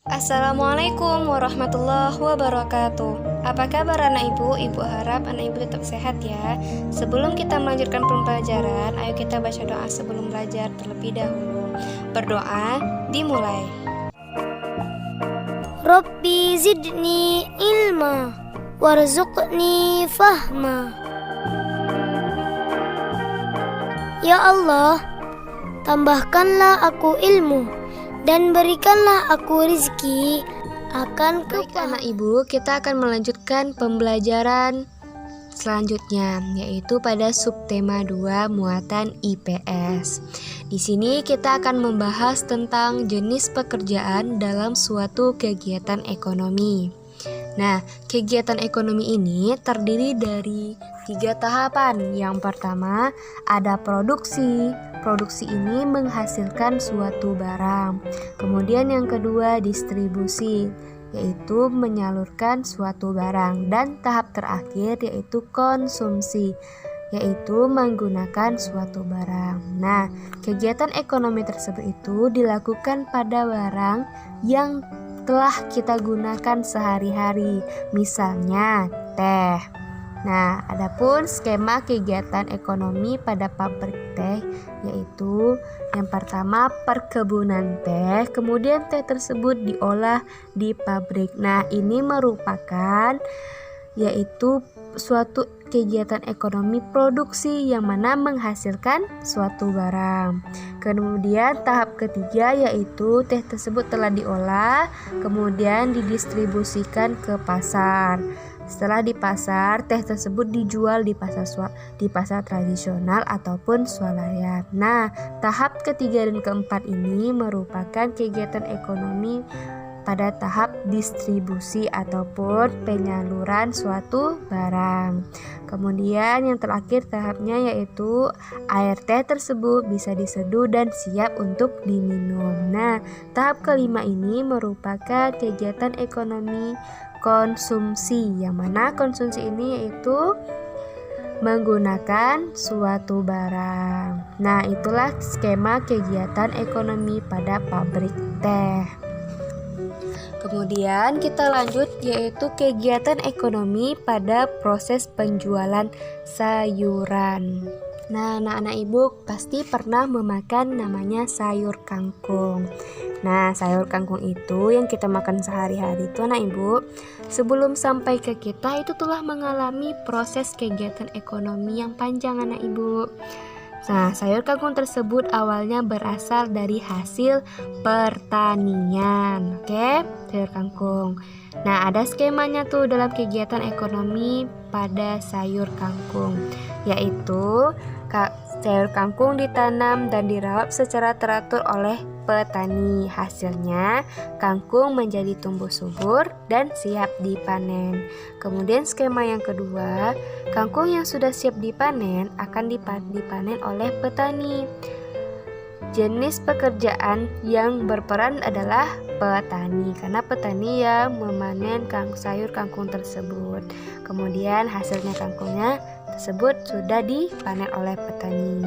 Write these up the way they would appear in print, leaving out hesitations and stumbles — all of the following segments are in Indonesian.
Assalamualaikum warahmatullahi wabarakatuh. Apa kabar anak ibu? Ibu harap anak ibu tetap sehat ya. Sebelum kita melanjutkan pembelajaran, ayo kita baca doa sebelum belajar terlebih dahulu. Berdoa dimulai. Rabbi zidni ilma warzuqni fahma. Ya Allah, tambahkanlah aku ilmu dan berikanlah aku rezeki akan Baik anak ibu, kita akan melanjutkan pembelajaran selanjutnya, yaitu pada subtema 2 muatan IPS. Di sini kita akan membahas tentang jenis pekerjaan dalam suatu kegiatan ekonomi. Nah, kegiatan ekonomi ini terdiri dari 3 tahapan. Yang pertama, ada produksi. Produksi ini menghasilkan suatu barang. Kemudian yang kedua, distribusi, yaitu menyalurkan suatu barang. Dan tahap terakhir yaitu konsumsi, yaitu menggunakan suatu barang. Nah, kegiatan ekonomi tersebut itu dilakukan pada barang yang telah kita gunakan sehari-hari, misalnya teh. Nah, adapun skema kegiatan ekonomi pada pabrik teh yaitu yang pertama perkebunan teh, kemudian teh tersebut diolah di pabrik. Nah, ini merupakan yaitu suatu kegiatan ekonomi produksi yang mana menghasilkan suatu barang. Kemudian tahap ketiga yaitu teh tersebut telah diolah, kemudian didistribusikan ke pasar. Setelah di pasar, teh tersebut dijual di pasar tradisional ataupun swalayan. Nah, tahap ketiga dan keempat ini merupakan kegiatan ekonomi pada tahap distribusi ataupun penyaluran suatu barang. Kemudian yang terakhir tahapnya yaitu air teh tersebut bisa diseduh dan siap untuk diminum. Nah, tahap kelima ini merupakan kegiatan ekonomi konsumsi, yang mana konsumsi ini yaitu menggunakan suatu barang. Nah, itulah skema kegiatan ekonomi pada pabrik teh. Kemudian kita lanjut yaitu kegiatan ekonomi pada proses penjualan sayuran. Nah, anak-anak ibu pasti pernah memakan namanya sayur kangkung. Nah, sayur kangkung itu yang kita makan sehari-hari itu anak ibu, sebelum sampai ke kita itu telah mengalami proses kegiatan ekonomi yang panjang anak ibu. Nah, sayur kangkung tersebut awalnya berasal dari hasil pertanian. Oke, sayur kangkung. Nah, ada skemanya tuh dalam kegiatan ekonomi pada sayur kangkung, yaitu sayur kangkung ditanam dan dirawat secara teratur oleh petani. Hasilnya, kangkung menjadi tumbuh subur dan siap dipanen. Kemudian skema yang kedua, kangkung yang sudah siap dipanen akan dipanen oleh petani. Jenis pekerjaan yang berperan adalah petani, karena petani yang memanen sayur kangkung tersebut. Kemudian hasilnya kangkungnya tersebut sudah dipanen oleh petani.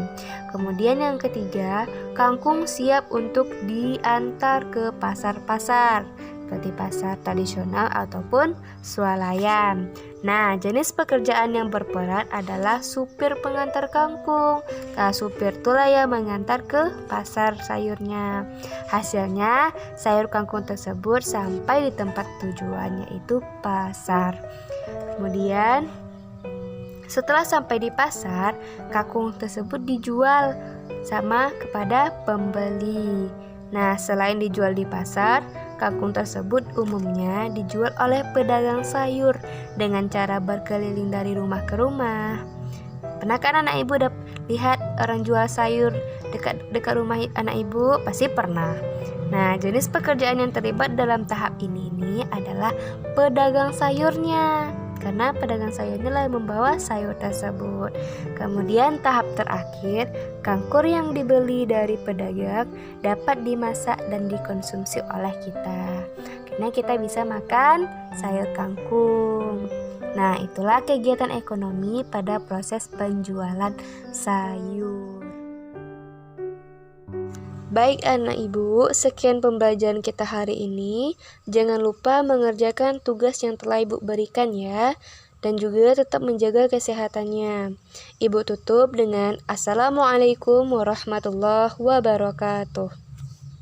Kemudian yang ketiga, kangkung siap untuk diantar ke pasar-pasar seperti pasar tradisional ataupun swalayan. Nah, jenis pekerjaan yang berperan adalah supir pengantar kangkung. Nah, supir itulah yang mengantar ke pasar sayurnya. Hasilnya, sayur kangkung tersebut sampai di tempat tujuan, yaitu pasar. Kemudian, setelah sampai di pasar, kangkung tersebut dijual kepada pembeli. Nah, selain dijual di pasar, kangkung tersebut umumnya dijual oleh pedagang sayur dengan cara berkeliling dari rumah ke rumah. Pernah kan anak ibu lihat orang jual sayur dekat rumah anak ibu? Pasti pernah. Nah, jenis pekerjaan yang terlibat dalam tahap ini adalah pedagang sayurnya, karena pedagang sayurnya lah yang membawa sayur tersebut. Kemudian tahap terakhir, kangkung yang dibeli dari pedagang dapat dimasak dan dikonsumsi oleh kita, karena kita bisa makan sayur kangkung. Nah, itulah kegiatan ekonomi pada proses penjualan sayur. Baik anak ibu, sekian pembelajaran kita hari ini. Jangan lupa mengerjakan tugas yang telah ibu berikan ya. Dan juga tetap menjaga kesehatannya. Ibu tutup dengan Assalamualaikum warahmatullahi wabarakatuh.